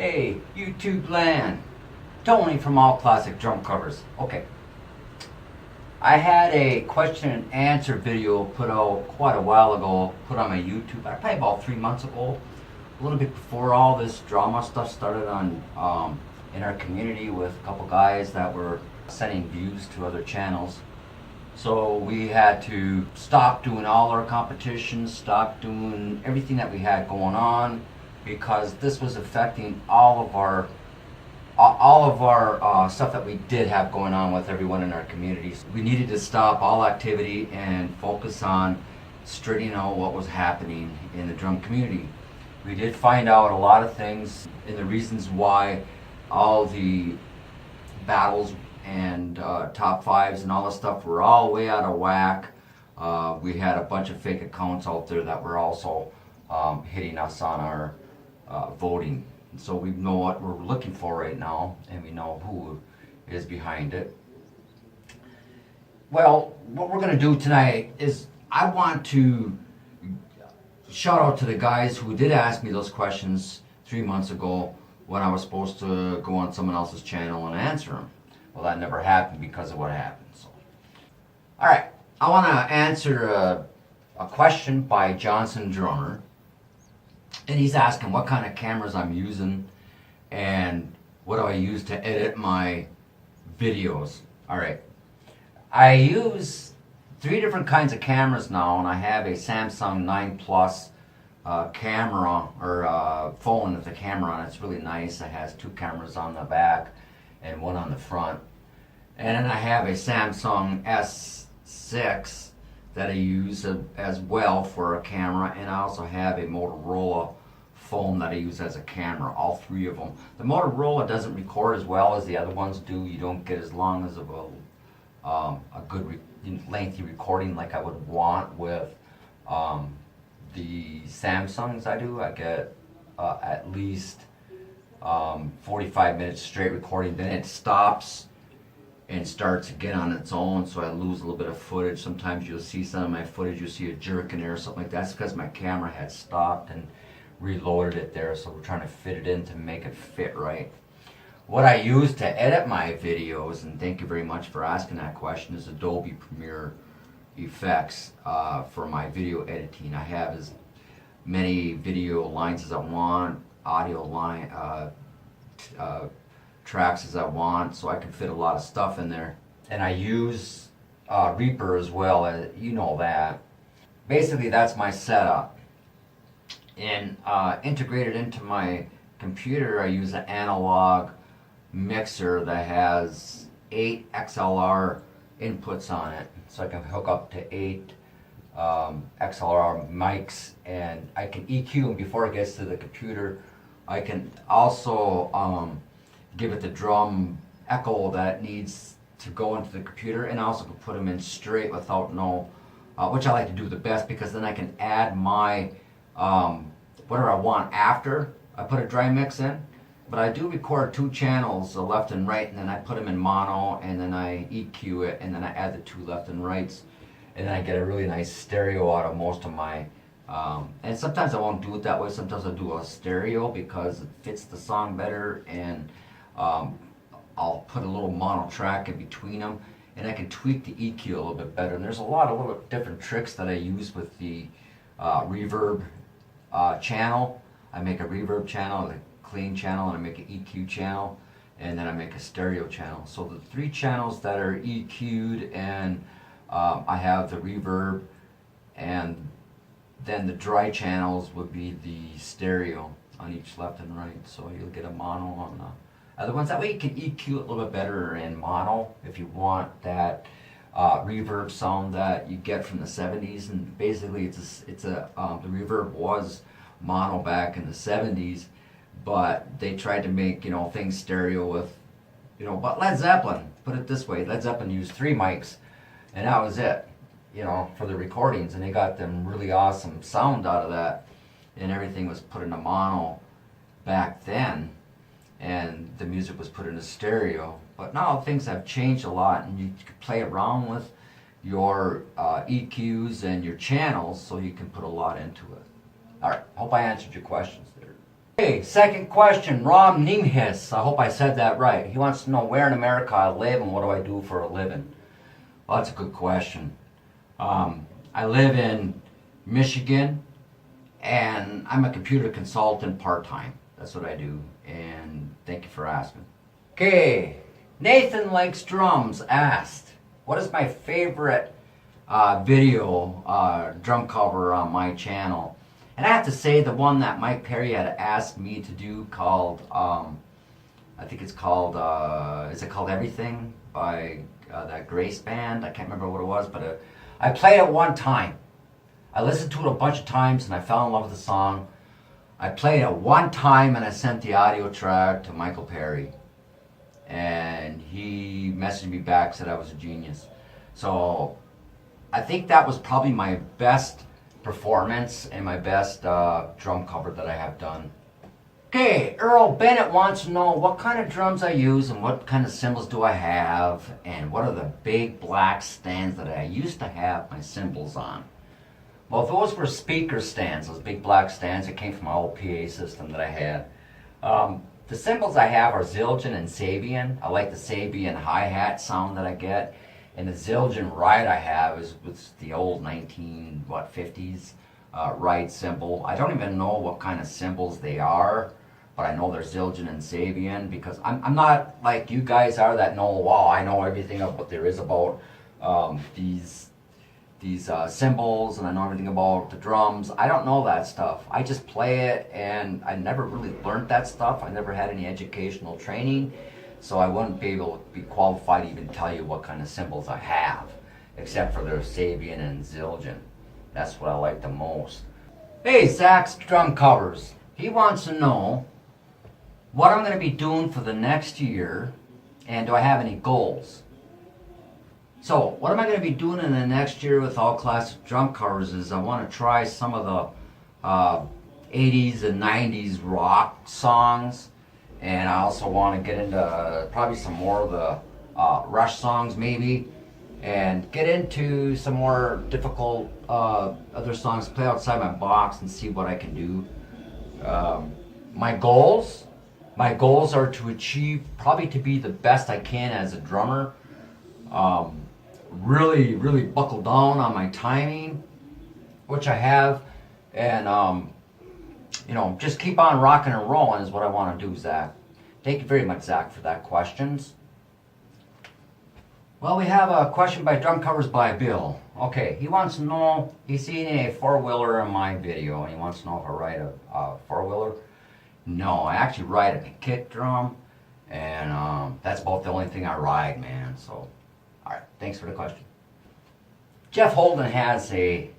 Hey, YouTube land. Tony from All Classic Drum Covers. Okay. I had a question and answer video put out quite a while ago, put on my YouTube, probably about 3 months ago, a little bit before all this drama stuff started on in our community with a couple guys that were sending views to other channels. So we had to stop doing all our competitions, stop doing everything that we had going on, because this was affecting all of our stuff that we did have going on with everyone in our communities. We needed to stop all activity and focus on straightening out what was happening in the drum community. We did find out a lot of things and the reasons why all the battles and top fives and all this stuff were all way out of whack. We had a bunch of fake accounts out there that were also hitting us on our voting. So we know what we're looking for right now, and we know who is behind it. Well, what we're going to do tonight is I want to shout out to the guys who did ask me those questions 3 months ago when I was supposed to go on someone else's channel and answer them. Well, that never happened because of what happened. So, all right, I want to answer a question by Johnson Drummer. And he's asking what kind of cameras I'm using and what do I use to edit my videos. All right. I use 3 different kinds of cameras now, and I have a Samsung 9 Plus camera or phone with a camera on it. It's really nice. It has 2 cameras on the back and 1 on the front. And then I have a Samsung S6 that I use as well for a camera, and I also have a Motorola phone that I use as a camera, all 3 of them. The Motorola doesn't record as well as the other ones do. You don't get as long as of a good lengthy recording like I would want with the Samsungs I do. I get at least 45 minutes straight recording, then it stops and starts again on its own, so I lose a little bit of footage. Sometimes you'll see some of my footage, you'll see a jerk in there or something like that. That's because my camera had stopped and reloaded it there, so we're trying to fit it in to make it fit right. What I use to edit my videos, and thank you very much for asking that question, is Adobe Premiere Effects for my video editing. I have as many video lines as I want, audio line tracks as I want, so I can fit a lot of stuff in there. And I use Reaper as well, you know that. Basically, that's my setup. And integrated into my computer, I use an analog mixer that has 8 XLR inputs on it, so I can hook up to 8 XLR mics, and I can EQ them before it gets to the computer. I can also give it the drum echo that needs to go into the computer, and I also can put them in straight without no, which I like to do the best, because then I can add my whatever I want after I put a dry mix in. But I do record 2 channels, left and right, and then I put them in mono, and then I EQ it, and then I add the 2 left and rights, and then I get a really nice stereo out of most of my and sometimes I won't do it that way. Sometimes I'll do a stereo because it fits the song better, and I'll put a little mono track in between them, and I can tweak the EQ a little bit better. And there's a lot of little different tricks that I use with the reverb channel. I make a reverb channel, a clean channel, and I make an EQ channel, and then I make a stereo channel. So the 3 channels that are EQ'd, and I have the reverb, and then the dry channels would be the stereo on each left and right. So you'll get a mono on the other ones. That way you can EQ it a little bit better in mono if you want that reverb sound that you get from the 70s. And basically the reverb was mono back in the 70s, but they tried to make, things stereo with, but Led Zeppelin, put it this way, Led Zeppelin used 3 mics, and that was it, for the recordings, and they got them really awesome sound out of that, and everything was put into mono back then, and the music was put into stereo. But now things have changed a lot, and you can play around with your EQs and your channels, so you can put a lot into it. All right, hope I answered your questions there. Okay, second question, Rom Nimhis. I hope I said that right. He wants to know where in America I live and what do I do for a living. Well, that's a good question. I live in Michigan, and I'm a computer consultant part-time. That's what I do, and thank you for asking. Okay, Nathan Likes Drums asked, what is my favorite video drum cover on my channel? And I have to say the one that Mike Perry had asked me to do called, I think it's called, is it called Everything by that Grace band? I can't remember what it was, but I played it one time. I listened to it a bunch of times and I fell in love with the song. I played it one time and I sent the audio track to Michael Perry. And he messaged me back, said I was a genius. So I think that was probably my best performance and my best drum cover that I have done. Okay, Earl Bennett wants to know what kind of drums I use and what kind of cymbals do I have and what are the big black stands that I used to have my cymbals on. Well, those were speaker stands, those big black stands that came from my old PA system that I had. The cymbals I have are Zildjian and Sabian. I like the Sabian hi-hat sound that I get. And the Zildjian ride I have is with the old 50s ride cymbal. I don't even know what kind of cymbals they are, but I know they're Zildjian and Sabian because I'm not like you guys are that know, wow, I know everything of what there is about these cymbals and I know everything about the drums. I don't know that stuff. I just play it and I never really learned that stuff. I never had any educational training. So I wouldn't be able to be qualified to even tell you what kind of cymbals I have, except for their Sabian and Zildjian. That's what I like the most. Hey, Zach's Drum Covers. He wants to know what I'm going to be doing for the next year, and do I have any goals? So, what am I going to be doing in the next year with All Classic Drum Covers is I want to try some of the 80s and 90s rock songs. And I also want to get into probably some more of the Rush songs maybe. And get into some more difficult other songs, play outside my box and see what I can do. My goals are to achieve, probably to be the best I can as a drummer. Really buckle down on my timing, which I have. And just keep on rocking and rolling is what I want to do, Zach. Thank you very much, Zach, for that questions. Well, we have a question by Drum Covers by Bill. Okay, he wants to know, he's seen a four-wheeler in my video, and he wants to know if I ride a four-wheeler. No, I actually ride a kick drum, and that's about the only thing I ride, man. So, alright, thanks for the question. Jeff Holden has a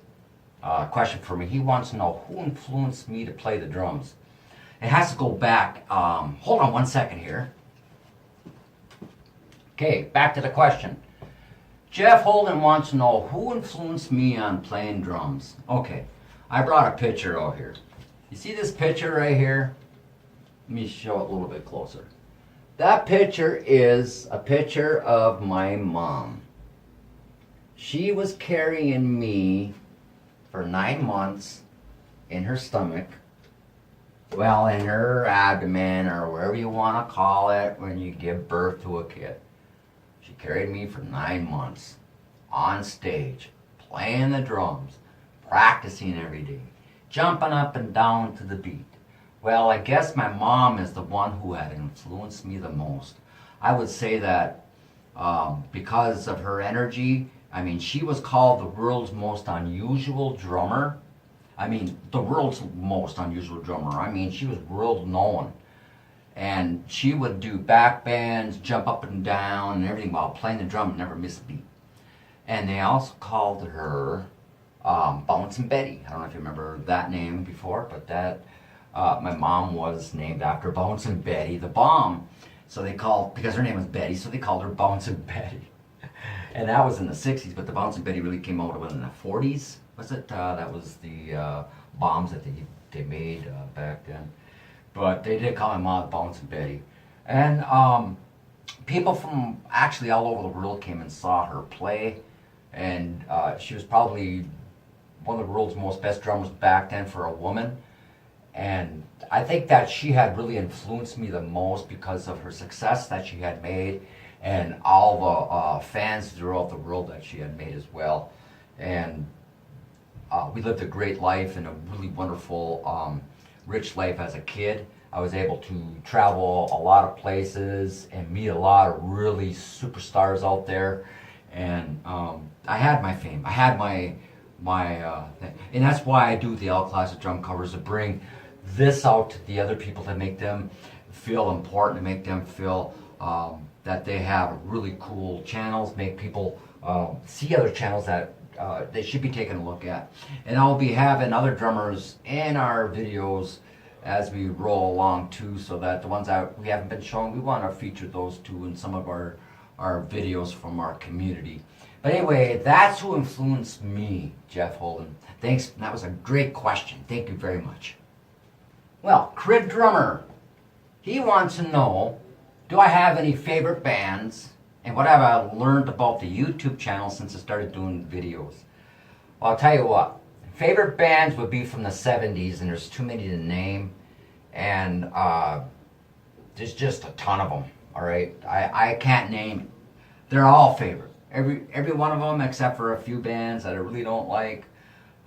question for me. He wants to know who influenced me to play the drums. It has to go back. Hold on one second here. Okay, back to the question. Jeff Holden wants to know who influenced me on playing drums. Okay, I brought a picture out here. You see this picture right here? Let me show it a little bit closer. That picture is a picture of my mom. She was carrying me for 9 months in her stomach, well, in her abdomen, or wherever you want to call it when you give birth to a kid. She carried me for 9 months on stage, playing the drums, practicing every day, jumping up and down to the beat. Well, I guess my mom is the one who had influenced me the most. I would say that because of her energy, I mean, she was called the world's most unusual drummer. I mean, the world's most unusual drummer. I mean, she was world known. And she would do back bends, jump up and down and everything while playing the drum and never miss a beat. And they also called her Bouncing Betty. I don't know if you remember that name before, but that my mom was named after Bouncing Betty the Bomb. So they called, because her name was Betty, so they called her Bouncing Betty. And that was in the 60s, but the Bouncing Betty really came out in the 40s, was it? That was the bombs that they made back then. But they did call my mom Bouncing Betty. And people from actually all over the world came and saw her play. And she was probably one of the world's most best drummers back then for a woman. And I think that she had really influenced me the most because of her success that she had made and all the fans throughout the world that she had made as well. And we lived a great life and a really wonderful, rich life as a kid. I was able to travel a lot of places and meet a lot of really superstars out there. And I had my fame. I had my thing. And that's why I do the L Classic drum covers, to bring this out to the other people, to make them feel important, to make them feel that they have really cool channels, make people see other channels that they should be taking a look at. And I'll be having other drummers in our videos as we roll along too, so that the ones that we haven't been showing, we want to feature those too in some of our videos from our community. But anyway, that's who influenced me, Jeff Holden. Thanks, that was a great question. Thank you very much. Well, Crib Drummer, he wants to know, do I have any favorite bands, and what have I learned about the YouTube channel since I started doing videos? Well, I'll tell you what, favorite bands would be from the 70s, and there's too many to name, and there's just a ton of them, all right? I can't name, they're all favorite. Every one of them, except for a few bands that I really don't like.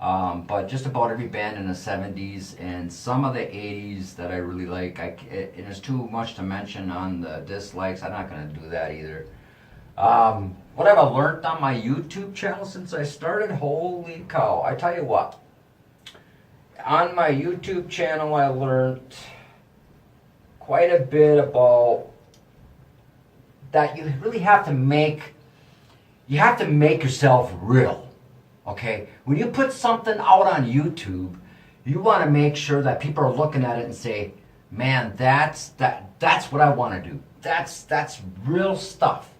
But just about every band in the 70s and some of the 80s that I really like. And it's too much to mention on the dislikes. I'm not going to do that either. What have I learned on my YouTube channel since I started? Holy cow. I tell you what. On my YouTube channel, I learned quite a bit about that you really have to make yourself real. Okay, when you put something out on YouTube, you want to make sure that people are looking at it and say, "Man, that's what I want to do. That's real stuff."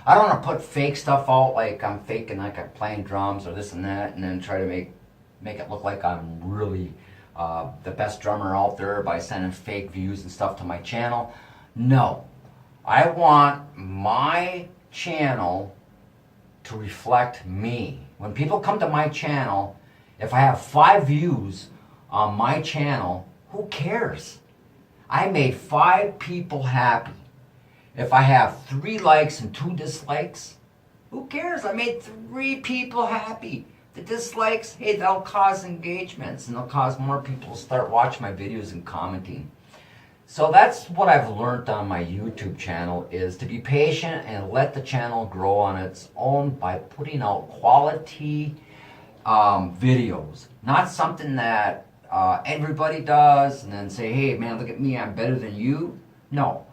I don't want to put fake stuff out, like I'm faking, like I'm playing drums or this and that, and then try to make it look like I'm really the best drummer out there by sending fake views and stuff to my channel. No, I want my channel to reflect me. When people come to my channel, if I have 5 views on my channel, who cares? I made 5 people happy. If I have 3 likes and 2 dislikes, who cares? I made 3 people happy. The dislikes, hey, that'll cause engagements and it'll cause more people to start watching my videos and commenting. So that's what I've learned on my YouTube channel, is to be patient and let the channel grow on its own by putting out quality videos. Not something that everybody does and then say, hey man, look at me, I'm better than you. No.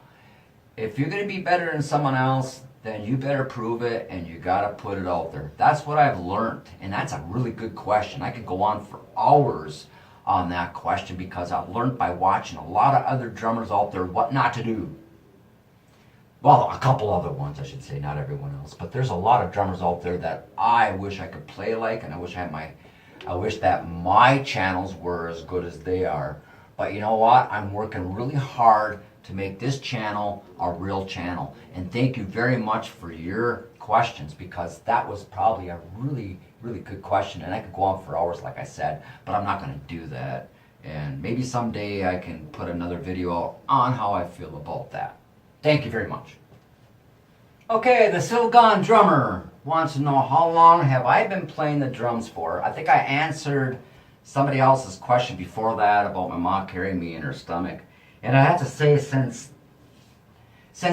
If you're going to be better than someone else, then you better prove it and you got to put it out there. That's what I've learned, and that's a really good question. I could go on for hours on that question because I've learned by watching a lot of other drummers out there what not to do. Well, a couple other ones, I should say, not everyone else. But there's a lot of drummers out there that I wish I could play like, and I wish that my channels were as good as they are. But you know what? I'm working really hard to make this channel a real channel. And thank you very much for your questions, because that was probably a really good question, and I could go on for hours like I said, but I'm not going to do that. And maybe someday I can put another video on how I feel about that. Thank you very much. Okay, the Silgon Drummer wants to know, how long have I been playing the drums for? I think I answered somebody else's question before that about my mom carrying me in her stomach. And I have to say, since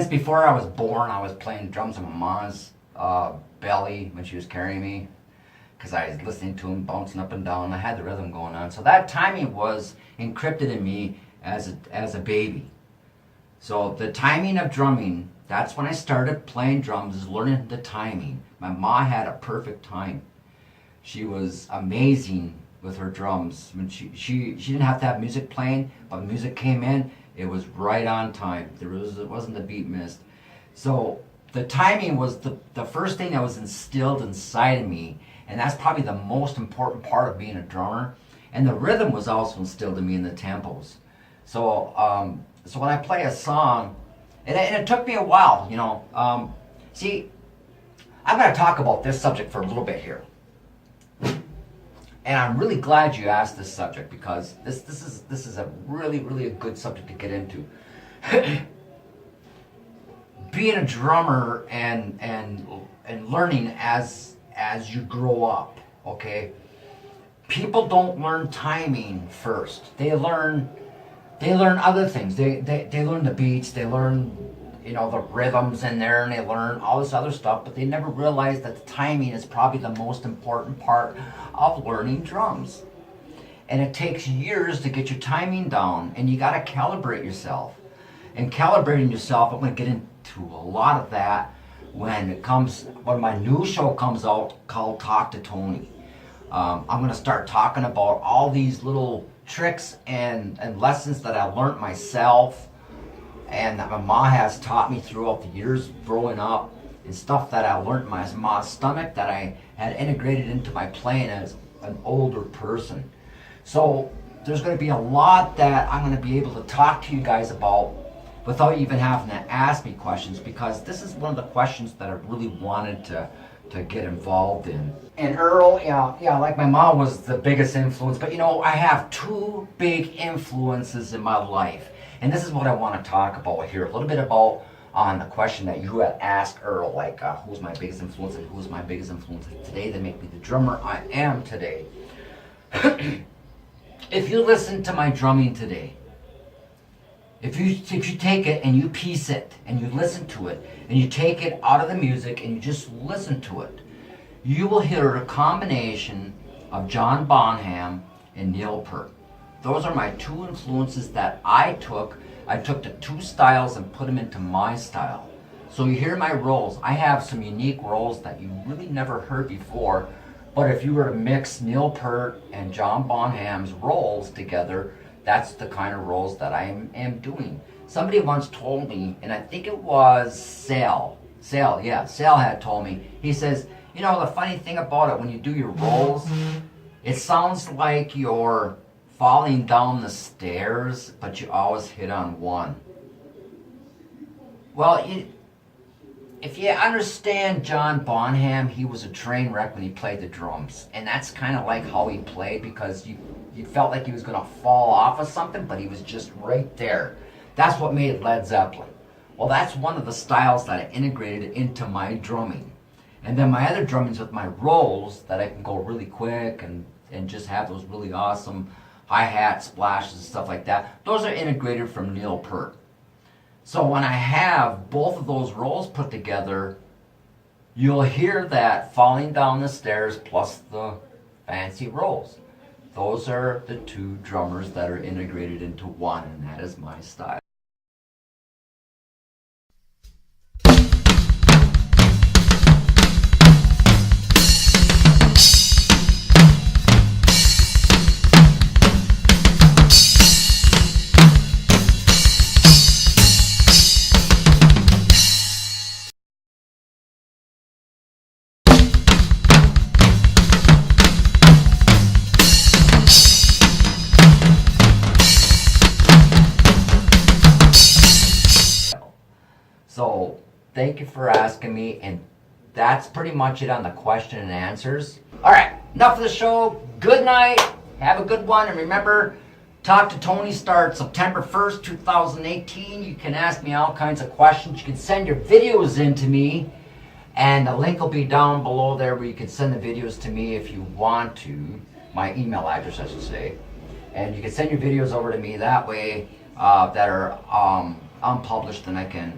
before I was born, I was playing drums in my mom's belly when she was carrying me, because I was listening to him bouncing up and down. I had the rhythm going on. So that timing was encrypted in me as a baby. So the timing of drumming, that's when I started playing drums, is learning the timing. My mom had a perfect time. She was amazing with her drums. When she didn't have to have music playing, but when music came in, it was right on time. It wasn't a beat missed. So the timing was the first thing that was instilled inside of me, and that's probably the most important part of being a drummer. And the rhythm was also instilled in me in the tempos. So so when I play a song, and it took me a while, you know. See, I'm going to talk about this subject for a little bit here. And I'm really glad you asked this subject, because this is a really a good subject to get into. Being a drummer and learning as you grow up, okay? People don't learn timing first. They learn other things. They learn the beats, they learn, you know, the rhythms in there, and they learn all this other stuff, but they never realize that the timing is probably the most important part of learning drums. And it takes years to get your timing down, and you got to calibrate yourself. And calibrating yourself, I'm going to get into a lot of that when my new show comes out called Talk to Tony. I'm going to start talking about all these little tricks and lessons that I learned myself, and that my mom has taught me throughout the years growing up, and stuff that I learned in my mom's stomach that I had integrated into my playing as an older person. So there's going to be a lot that I'm going to be able to talk to you guys about without even having to ask me questions, because this is one of the questions that I really wanted to get involved in. And Earl, yeah, like my mom was the biggest influence, but you know, I have two big influences in my life. And this is what I want to talk about here, a little bit about on the question that you had asked Earl, like who's my biggest influence and who's my biggest influence today that make me the drummer I am today. If you listen to my drumming today, if you take it and you piece it and you listen to it and you take it out of the music and you just listen to it, you will hear a combination of John Bonham and Neil Peart. Those are my two influences that I took. I took the two styles and put them into my style. So you hear my rolls. I have some unique rolls that you really never heard before, but if you were to mix Neil Peart and John Bonham's rolls together, that's the kind of rolls that I am doing. Somebody once told me, and I think it was Sal had told me, he says, you know, the funny thing about it, when you do your rolls, it sounds like you're falling down the stairs, but you always hit on one. Well, if you understand John Bonham, he was a train wreck when he played the drums. And that's kind of like how he played, because you felt like he was going to fall off of something, but he was just right there. That's what made Led Zeppelin. Well, that's one of the styles that I integrated into my drumming. And then my other drummings with my rolls, that I can go really quick and just have those really awesome hi-hat splashes and stuff like that, those are integrated from Neil Peart. So when I have both of those rolls put together, you'll hear that falling down the stairs plus the fancy rolls. Those are the two drummers that are integrated into one, and that is my style. So thank you for asking me, and that's pretty much it on the question and answers. All right, enough of the show. Good night. Have a good one. And remember, Talk to Tony starts September 1st, 2018. You can ask me all kinds of questions. You can send your videos in to me, and the link will be down below there where you can send the videos to me if you want to. My email address, I should say. And you can send your videos over to me that way, that are unpublished, and I can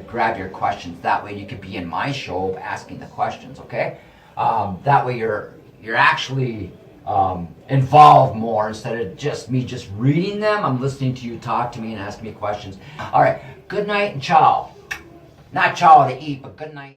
grab your questions. That way you could be in my show asking the questions, okay? That way you're actually involved more, instead of just me just reading them. I'm listening to you talk to me and asking me questions. All right, good night and ciao. Not ciao to eat, but good night.